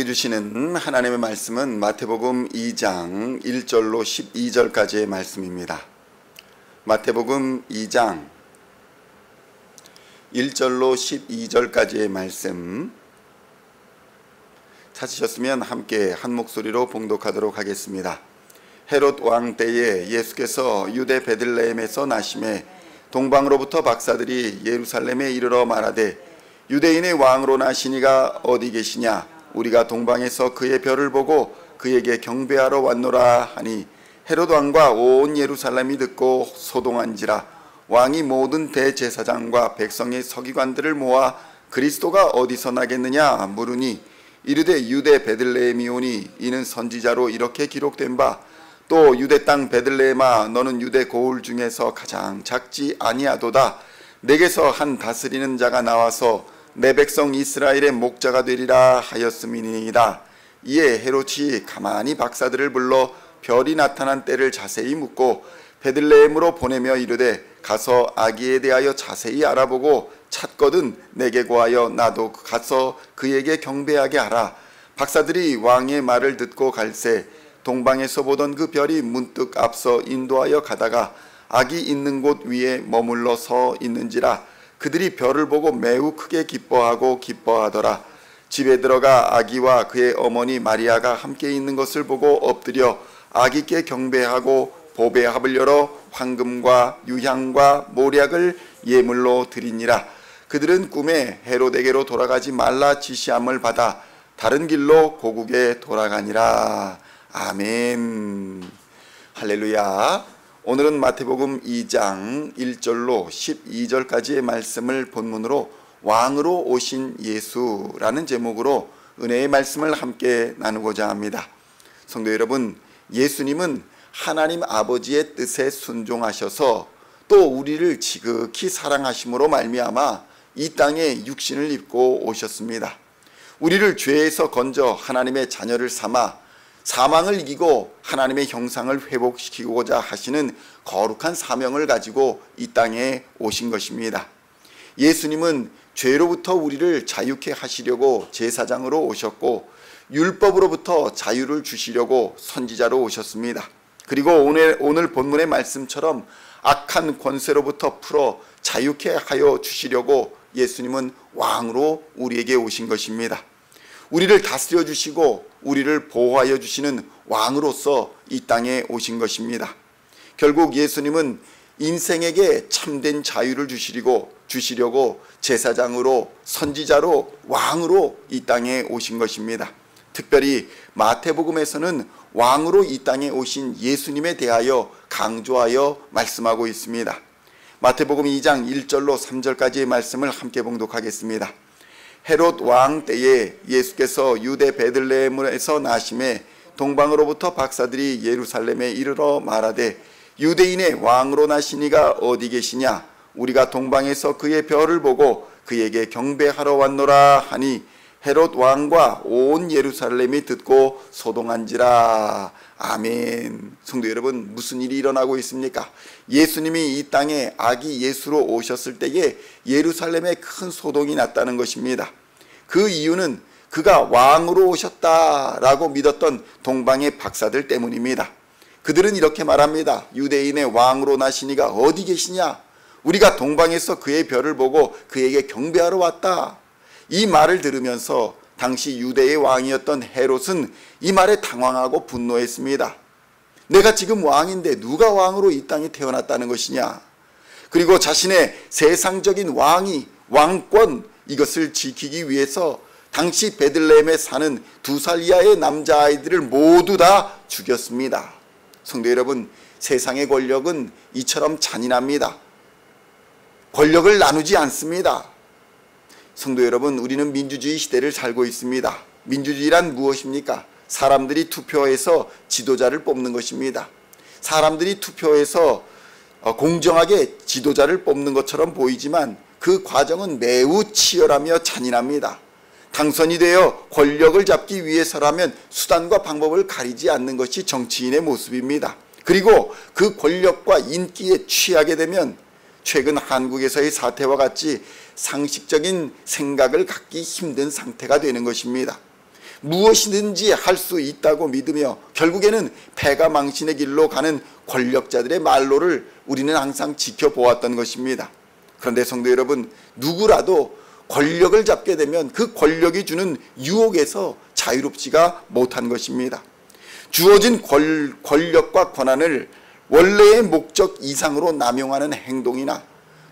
주시는 하나님의 말씀은 마태복음 2장 1절로 12절까지의 말씀입니다. 마태복음 2장 1절로 12절까지의 말씀 찾으셨으면 함께 한 목소리로 봉독하도록 하겠습니다. 헤롯 왕 때에 예수께서 유대 베들레헴에서 나심에 동방으로부터 박사들이 예루살렘에 이르러 말하되 유대인의 왕으로 나시니가 어디 계시냐? 우리가 동방에서 그의 별을 보고 그에게 경배하러 왔노라 하니 헤롯 왕과 온 예루살렘이 듣고 소동한지라. 왕이 모든 대제사장과 백성의 서기관들을 모아 그리스도가 어디서 나겠느냐 물으니 이르되 유대 베들레헴이오니 이는 선지자로 이렇게 기록된 바 또 유대 땅 베들레헴아 너는 유대 고을 중에서 가장 작지 아니하도다. 내게서 한 다스리는 자가 나와서 내 백성 이스라엘의 목자가 되리라 하였음이니이다. 이에 헤롯이 가만히 박사들을 불러 별이 나타난 때를 자세히 묻고 베들레헴으로 보내며 이르되 가서 아기에 대하여 자세히 알아보고 찾거든 내게 고하여 나도 가서 그에게 경배하게 하라. 박사들이 왕의 말을 듣고 갈새 동방에서 보던 그 별이 문득 앞서 인도하여 가다가 아기 있는 곳 위에 머물러 서 있는지라. 그들이 별을 보고 매우 크게 기뻐하더라. 집에 들어가 아기와 그의 어머니 마리아가 함께 있는 것을 보고 엎드려 아기께 경배하고 보배 합을 열어 황금과 유향과 모략을 예물로 드리니라. 그들은 꿈에 헤롯에게로 돌아가지 말라 지시함을 받아 다른 길로 고국에 돌아가니라. 아멘. 할렐루야. 오늘은 마태복음 2장 1절로 12절까지의 말씀을 본문으로 왕으로 오신 예수라는 제목으로 은혜의 말씀을 함께 나누고자 합니다. 성도 여러분, 예수님은 하나님 아버지의 뜻에 순종하셔서 또 우리를 지극히 사랑하심으로 말미암아 이 땅에 육신을 입고 오셨습니다. 우리를 죄에서 건져 하나님의 자녀를 삼아 사망을 이기고 하나님의 형상을 회복시키고자 하시는 거룩한 사명을 가지고 이 땅에 오신 것입니다. 예수님은 죄로부터 우리를 자유케 하시려고 제사장으로 오셨고 율법으로부터 자유를 주시려고 선지자로 오셨습니다. 그리고 오늘 본문의 말씀처럼 악한 권세로부터 풀어 자유케 하여 주시려고 예수님은 왕으로 우리에게 오신 것입니다. 우리를 다스려 주시고 우리를 보호하여 주시는 왕으로서 이 땅에 오신 것입니다. 결국 예수님은 인생에게 참된 자유를 주시려고 제사장으로 선지자로 왕으로 이 땅에 오신 것입니다. 특별히 마태복음에서는 왕으로 이 땅에 오신 예수님에 대하여 강조하여 말씀하고 있습니다. 마태복음 2장 1절로 3절까지의 말씀을 함께 봉독하겠습니다. 헤롯 왕 때에 예수께서 유대 베들레헴에서 나심에 동방으로부터 박사들이 예루살렘에 이르러 말하되 유대인의 왕으로 나시니가 어디 계시냐? 우리가 동방에서 그의 별을 보고 그에게 경배하러 왔노라 하니 헤롯 왕과 온 예루살렘이 듣고 소동한지라. 아멘. 성도 여러분, 무슨 일이 일어나고 있습니까? 예수님이 이 땅에 아기 예수로 오셨을 때에 예루살렘에 큰 소동이 났다는 것입니다. 그 이유는 그가 왕으로 오셨다라고 믿었던 동방의 박사들 때문입니다. 그들은 이렇게 말합니다. 유대인의 왕으로 나시니가 어디 계시냐? 우리가 동방에서 그의 별을 보고 그에게 경배하러 왔다. 이 말을 들으면서 당시 유대의 왕이었던 헤롯은 이 말에 당황하고 분노했습니다. 내가 지금 왕인데 누가 왕으로 이 땅에 태어났다는 것이냐? 그리고 자신의 세상적인 왕권 이것을 지키기 위해서 당시 베들레헴에 사는 2살 이하의 남자아이들을 모두 다 죽였습니다. 성도 여러분, 세상의 권력은 이처럼 잔인합니다. 권력을 나누지 않습니다. 성도 여러분, 우리는 민주주의 시대를 살고 있습니다. 민주주의란 무엇입니까? 사람들이 투표해서 지도자를 뽑는 것입니다. 사람들이 투표해서 공정하게 지도자를 뽑는 것처럼 보이지만 그 과정은 매우 치열하며 잔인합니다. 당선이 되어 권력을 잡기 위해서라면 수단과 방법을 가리지 않는 것이 정치인의 모습입니다. 그리고 그 권력과 인기에 취하게 되면 최근 한국에서의 사태와 같이 상식적인 생각을 갖기 힘든 상태가 되는 것입니다. 무엇이든지 할 수 있다고 믿으며 결국에는 패가 망신의 길로 가는 권력자들의 말로를 우리는 항상 지켜보았던 것입니다. 그런데 성도 여러분, 누구라도 권력을 잡게 되면 그 권력이 주는 유혹에서 자유롭지가 못한 것입니다. 주어진 권력과 권한을 원래의 목적 이상으로 남용하는 행동이나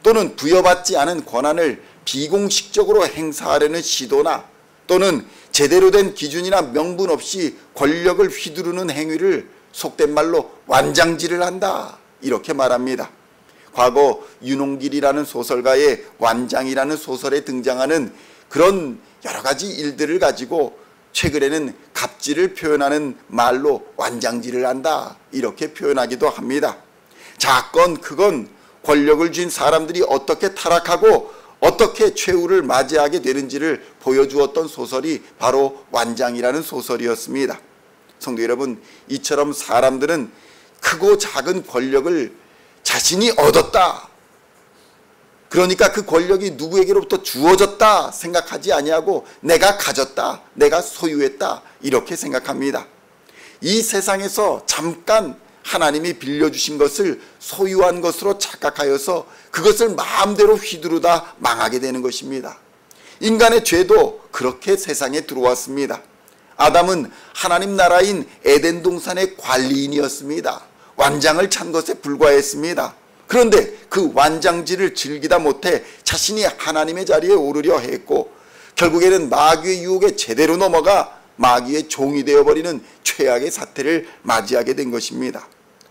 또는 부여받지 않은 권한을 비공식적으로 행사하려는 시도나 또는 제대로 된 기준이나 명분 없이 권력을 휘두르는 행위를 속된 말로 완장질을 한다, 이렇게 말합니다. 과거 윤홍길이라는 소설가의 완장이라는 소설에 등장하는 그런 여러 가지 일들을 가지고 최근에는 갑질을 표현하는 말로 완장질을 한다, 이렇게 표현하기도 합니다. 작건 크건 권력을 쥔 사람들이 어떻게 타락하고 어떻게 최후를 맞이하게 되는지를 보여주었던 소설이 바로 완장이라는 소설이었습니다. 성도 여러분, 이처럼 사람들은 크고 작은 권력을 자신이 얻었다, 그러니까 그 권력이 누구에게로부터 주어졌다 생각하지 아니하고 내가 가졌다, 내가 소유했다, 이렇게 생각합니다. 이 세상에서 잠깐 하나님이 빌려주신 것을 소유한 것으로 착각하여서 그것을 마음대로 휘두르다 망하게 되는 것입니다. 인간의 죄도 그렇게 세상에 들어왔습니다. 아담은 하나님 나라인 에덴 동산의 관리인이었습니다. 완장을 찬 것에 불과했습니다. 그런데 그 완장질을 즐기다 못해 자신이 하나님의 자리에 오르려 했고 결국에는 마귀의 유혹에 제대로 넘어가 마귀의 종이 되어버리는 최악의 사태를 맞이하게 된 것입니다.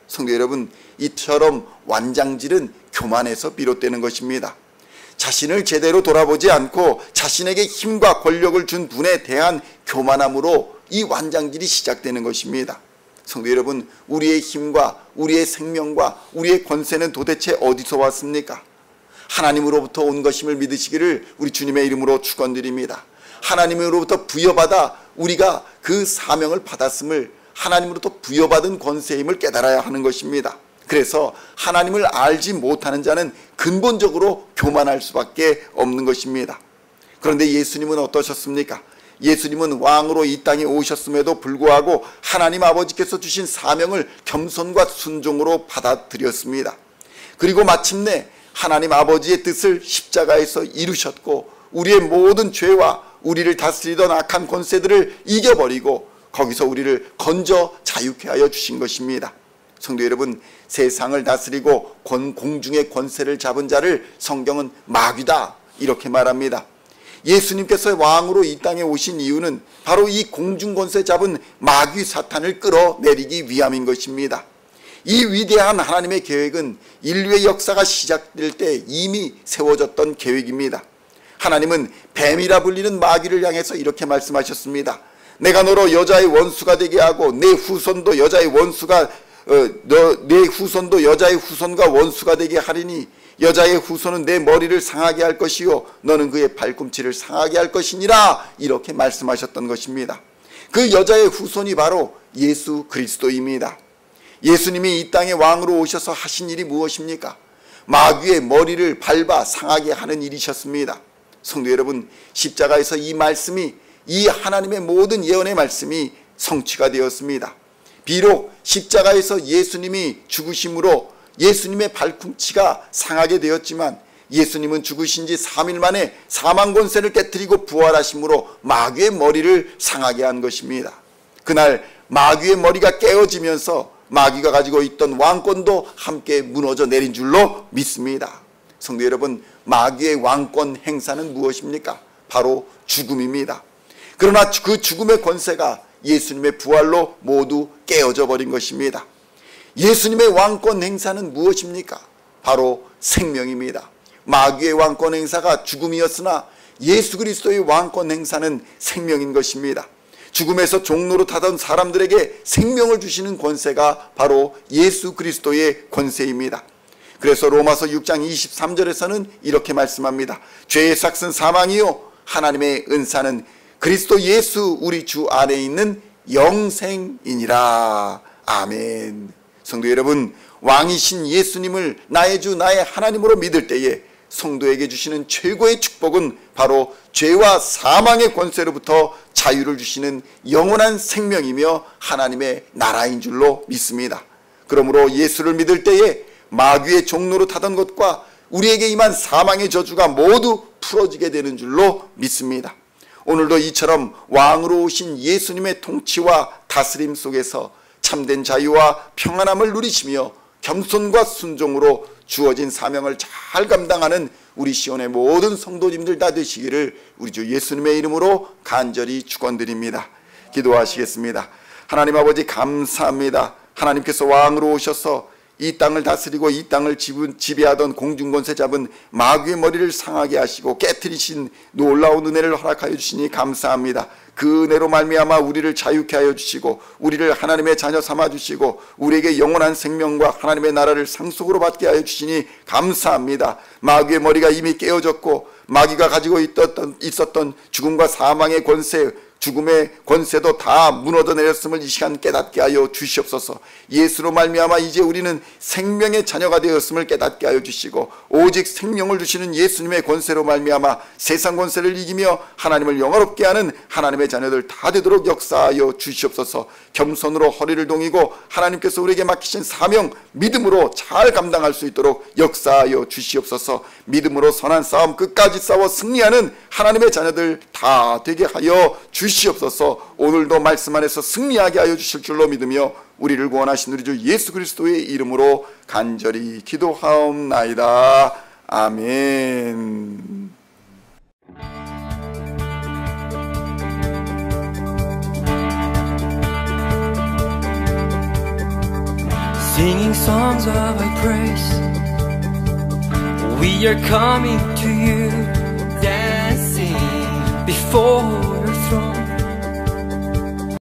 성도 여러분, 이처럼 완장질은 교만에서 비롯되는 것입니다. 자신을 제대로 돌아보지 않고 자신에게 힘과 권력을 준 분에 대한 교만함으로 이 완장질이 시작되는 것입니다. 성도 여러분, 우리의 힘과 우리의 생명과 우리의 권세는 도대체 어디서 왔습니까? 하나님으로부터 온 것임을 믿으시기를 우리 주님의 이름으로 축원드립니다. 하나님으로부터 부여받아 우리가 그 사명을 받았음을, 하나님으로부터 부여받은 권세임을 깨달아야 하는 것입니다. 그래서 하나님을 알지 못하는 자는 근본적으로 교만할 수밖에 없는 것입니다. 그런데 예수님은 어떠셨습니까? 예수님은 왕으로 이 땅에 오셨음에도 불구하고 하나님 아버지께서 주신 사명을 겸손과 순종으로 받아들였습니다. 그리고 마침내 하나님 아버지의 뜻을 십자가에서 이루셨고 우리의 모든 죄와 우리를 다스리던 악한 권세들을 이겨버리고 거기서 우리를 건져 자유케 하여 주신 것입니다. 성도 여러분, 세상을 다스리고 공중의 권세를 잡은 자를 성경은 마귀다, 이렇게 말합니다. 예수님께서 왕으로 이 땅에 오신 이유는 바로 이 공중권세 잡은 마귀 사탄을 끌어내리기 위함인 것입니다. 이 위대한 하나님의 계획은 인류의 역사가 시작될 때 이미 세워졌던 계획입니다. 하나님은 뱀이라 불리는 마귀를 향해서 이렇게 말씀하셨습니다. 내가 너로 여자의 원수가 되게 하고 내 후손도 여자의 후손과 원수가 되게 하리니 여자의 후손은 내 머리를 상하게 할 것이요 너는 그의 발꿈치를 상하게 할 것이니라, 이렇게 말씀하셨던 것입니다. 그 여자의 후손이 바로 예수 그리스도입니다. 예수님이 이 땅에 왕으로 오셔서 하신 일이 무엇입니까? 마귀의 머리를 밟아 상하게 하는 일이셨습니다. 성도 여러분, 십자가에서 이 말씀이, 이 하나님의 모든 예언의 말씀이 성취가 되었습니다. 비록 십자가에서 예수님이 죽으심으로 예수님의 발꿈치가 상하게 되었지만 예수님은 죽으신 지 3일 만에 사망 권세를 깨뜨리고 부활하심으로 마귀의 머리를 상하게 한 것입니다. 그날 마귀의 머리가 깨어지면서 마귀가 가지고 있던 왕권도 함께 무너져 내린 줄로 믿습니다. 성도 여러분, 마귀의 왕권 행사는 무엇입니까? 바로 죽음입니다. 그러나 그 죽음의 권세가 예수님의 부활로 모두 깨어져 버린 것입니다. 예수님의 왕권 행사는 무엇입니까? 바로 생명입니다. 마귀의 왕권 행사가 죽음이었으나 예수 그리스도의 왕권 행사는 생명인 것입니다. 죽음에서 종로로 타던 사람들에게 생명을 주시는 권세가 바로 예수 그리스도의 권세입니다. 그래서 로마서 6장 23절에서는 이렇게 말씀합니다. 죄의 삭은 사망이요 하나님의 은사는 그리스도 예수 우리 주 안에 있는 영생이니라. 아멘. 성도 여러분, 왕이신 예수님을 나의 주 나의 하나님으로 믿을 때에 성도에게 주시는 최고의 축복은 바로 죄와 사망의 권세로부터 자유를 주시는 영원한 생명이며 하나님의 나라인 줄로 믿습니다. 그러므로 예수를 믿을 때에 마귀의 종로로 타던 것과 우리에게 임한 사망의 저주가 모두 풀어지게 되는 줄로 믿습니다. 오늘도 이처럼 왕으로 오신 예수님의 통치와 다스림 속에서 참된 자유와 평안함을 누리시며 겸손과 순종으로 주어진 사명을 잘 감당하는 우리 시온의 모든 성도님들 다 되시기를 우리 주 예수님의 이름으로 간절히 축원드립니다. 기도하시겠습니다. 하나님 아버지 감사합니다. 하나님께서 왕으로 오셔서 이 땅을 다스리고 이 땅을 지배하던 공중권세 잡은 마귀의 머리를 상하게 하시고 깨트리신 놀라운 은혜를 허락하여 주시니 감사합니다. 그 은혜로 말미암아 우리를 자유케 하여 주시고 우리를 하나님의 자녀 삼아 주시고 우리에게 영원한 생명과 하나님의 나라를 상속으로 받게 하여 주시니 감사합니다. 마귀의 머리가 이미 깨어졌고 마귀가 가지고 있었던 죽음과 사망의 권세, 죽음의 권세도 다 무너져 내렸음을 이 시간 깨닫게 하여 주시옵소서. 예수로 말미암아 이제 우리는 생명의 자녀가 되었음을 깨닫게 하여 주시고 오직 생명을 주시는 예수님의 권세로 말미암아 세상 권세를 이기며 하나님을 영화롭게 하는 하나님의 자녀들 다 되도록 역사하여 주시옵소서. 겸손으로 허리를 동이고 하나님께서 우리에게 맡기신 사명 믿음으로 잘 감당할 수 있도록 역사하여 주시옵소서. 믿음으로 선한 싸움 끝까지 싸워 승리하는 하나님의 자녀들 다 되게 하여 주시옵소서. 오늘도 말씀 안에서 승리하게 하여 주실 줄로 믿으며 우리를 구원하신 우리 주 예수 그리스도의 이름으로 간절히 기도하옵나이다. 아멘. Singing songs of thy praise, we are coming to you, dancing before your throne.